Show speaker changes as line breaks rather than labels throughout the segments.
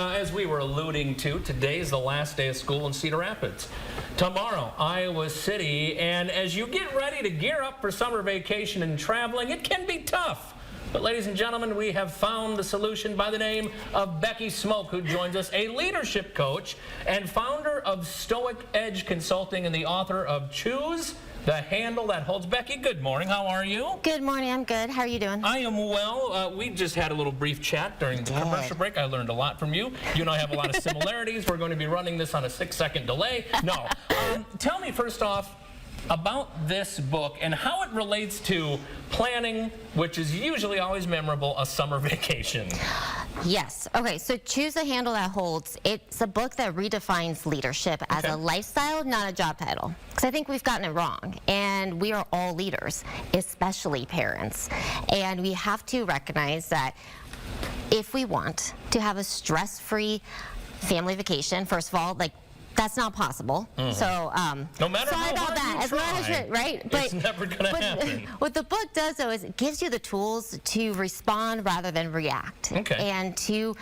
As we were alluding to, today is the last day of school in Cedar Rapids. Tomorrow, Iowa City, and as you get ready to gear up for summer vacation and traveling, it can be tough. But ladies and gentlemen, we have found the solution by the name of Becky Schmooke, who joins us, a leadership coach and founder of Stoic Edge Consulting and the author of Choose the Handle That Holds. Becky, good morning. How are you?
Good morning. I'm good. How are you doing?
I am well. We just had a little brief chat during the commercial break. I learned a lot from you. You and I have a lot of similarities. We're going to be running this on a 6-second delay. No. Tell me first off about this book and how it relates to planning, which is usually always memorable, a summer vacation.
Yes. Okay, so Choose the Handle That Holds. It's a book that redefines leadership as a lifestyle, not a job title. Because I think we've gotten it wrong. And we are all leaders, especially parents. And we have to recognize that if we want to have a stress-free family vacation, first of all, that's not possible. So,
no matter
sorry
how
about
hard
that.
you try,
right?
It's never going to happen.
What the book does, though, is it gives you the tools to respond rather than react, and to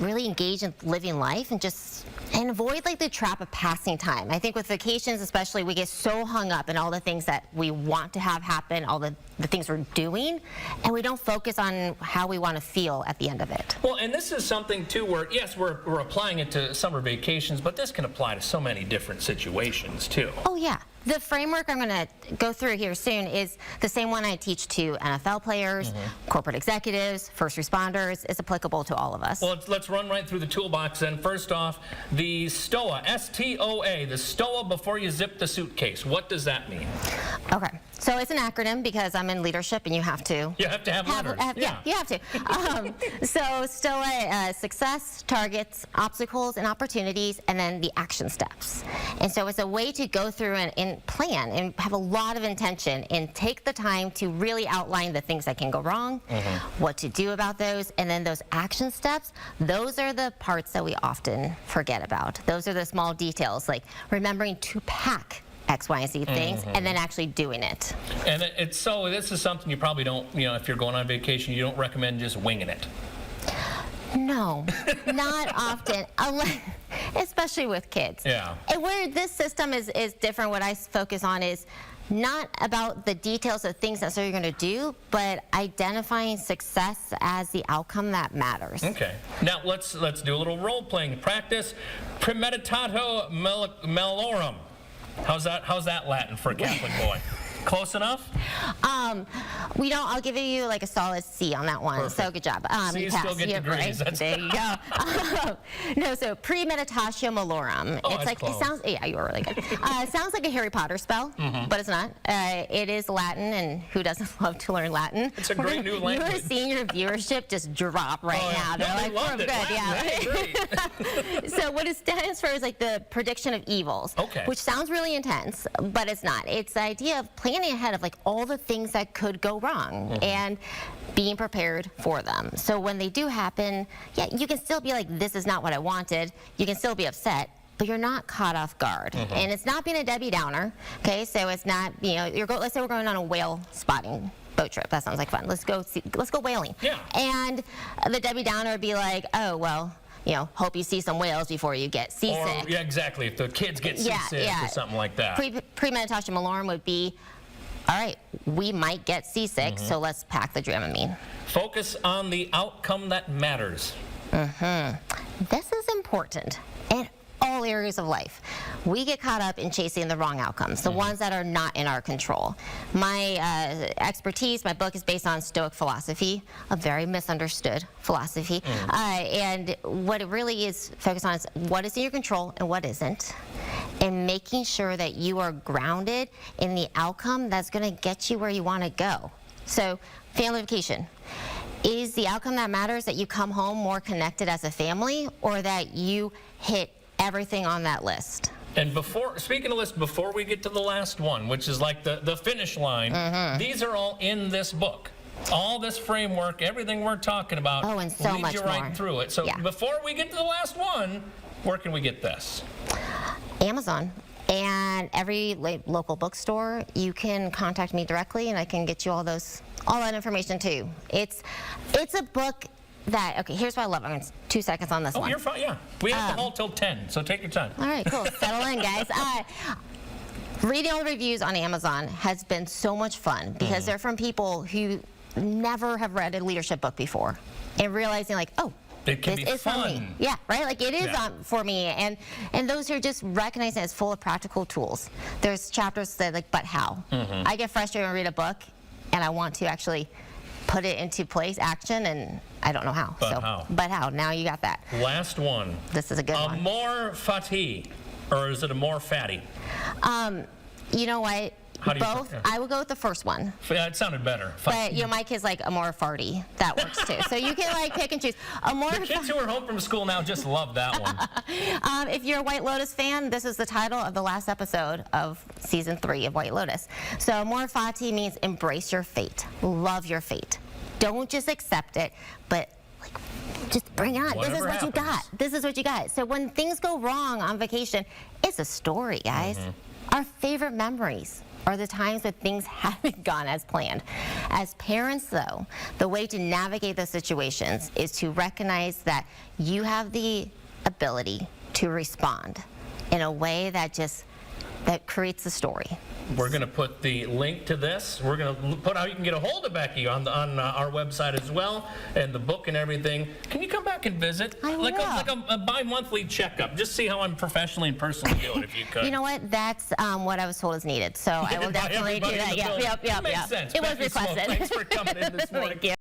really engage in living life and avoid the trap of passing time. I think with vacations especially, we get so hung up in all the things that we want to have happen, all the things we're doing, and we don't focus on how we want to feel at the end of it.
Well, and this is something too where, yes, we're applying it to summer vacations, but this can apply to so many different situations too.
Oh yeah. The framework I'm going to go through here soon is the same one I teach to NFL players, corporate executives, first responders. It's applicable to all of us.
Well, let's run right through the toolbox then. First off, the STOA, S-T-O-A, the STOA before you zip the suitcase. What does that mean?
Okay, so it's an acronym because I'm in leadership and you have to.
You have to have letters.
Yeah, you have to. So STOA, success, targets, obstacles, and opportunities, and then the action steps. And so it's a way to go through and plan and have a lot of intention and take the time to really outline the things that can go wrong, what to do about those, and then those action steps, those are the parts that we often forget about. Those are the small details, like remembering to pack X, Y, and Z things, and then actually doing it.
And so this is something you probably don't, if you're going on vacation, you don't recommend just winging it.
No, not often, especially with kids.
Yeah.
And where this system is different, what I focus on is not about the details of things that you're going to do, but identifying success as the outcome that matters.
Okay. Now let's do a little role-playing practice. Premeditato malorum. How's that Latin for a Catholic boy? Close enough?
I'll give you a solid C on that one.
Perfect.
So good job.
So you still get degrees.
Right? There you go. No, so premeditatio malorum.
Oh,
it's
that's close.
It sounds. Yeah, you were really good. It sounds like a Harry Potter spell, but it's not. It is Latin, and who doesn't love to learn Latin?
It's a great new language.
You're seeing your viewership just drop right now.
No,
They're
they loved it.
Good.
Latin,
Yeah.
hey, great.
So what it stands for is the prediction of evils, which sounds really intense, but it's not. It's the idea of planning ahead of all the things that could go wrong and being prepared for them. So when they do happen, yeah, you can still be this is not what I wanted. You can still be upset, but you're not caught off guard. And it's not being a Debbie Downer, okay? So it's not, let's say we're going on a whale spotting boat trip. That sounds like fun. Let's go whaling.
Yeah. And
the Debbie Downer would be like, oh, well, hope you see some whales before you get seasick.
Or, yeah, exactly. If the kids get seasick or something like that.
Premeditatio malorum would be, all right, we might get seasick, so let's pack the Dramamine.
Focus on the outcome that matters.
This is important in all areas of life. We get caught up in chasing the wrong outcomes, the ones that are not in our control. My expertise, my book is based on Stoic philosophy, a very misunderstood philosophy. And what it really is focused on is what is in your control and what isn't, and making sure that you are grounded in the outcome that's going to get you where you want to go. So, family vacation. Is the outcome that matters that you come home more connected as a family, or that you hit everything on that list?
And speaking of list, before we get to the last one, which is the finish line, these are all in this book. All this framework, everything we're talking about,
and so
leads
much
you right
more.
through it. So before we get to the last one, where can we get this?
Amazon. And every local bookstore, you can contact me directly, and I can get you all that information too. It's a book okay, here's what I love. I'm going to 2 seconds on this
Oh,
one.
you're fine, yeah. We have the whole till 10, so take your time.
All right, cool. Settle in, guys. Reading all the reviews on Amazon has been so much fun because they're from people who never have read a leadership book before and realizing like, oh,
It can
this
be
is for me.
fun.
Yeah, right? Like it is
Yeah.
for me. And those who are just recognizing it's full of practical tools. There's chapters that like, but how? I get frustrated when I read a book and I want to actually put it into place, action, and I don't know how.
But how?
But how? Now you got that.
Last one.
This is a good one.
Amor fati, or is it amor fatty?
You know what?
How do you-
Both.
yeah.
I would go with the first one.
Yeah, it sounded better.
But you know, my kid's like a more farty. That works too. So you can like pick and choose. A more.
The kids who are home from school now just love that one.
If you're a White Lotus fan, this is the title of the last episode of season 3 of White Lotus. So amor fati means embrace your fate, love your fate. Don't just accept it, but like just bring it on. This is
Whatever
what you got.
happens.
This is what you got. So when things go wrong on vacation, it's a story, guys. Our favorite memories are the times when things haven't gone as planned. As parents, though, the way to navigate those situations is to recognize that you have the ability to respond in a way that creates a story.
We're going to put the link to this. We're going to put how you can get a hold of Becky on our website as well, and the book and everything. Can you come back and visit?
I will.
Like a bi-monthly checkup. Just see how I'm professionally and personally doing, if you could.
You know what? That's what I was told is needed. So I will
By
definitely do
everybody in
that.
the building.
Yep.
Makes sense.
It was
Becky Schmooke,
requested.
thanks for coming in this morning.
Thank you.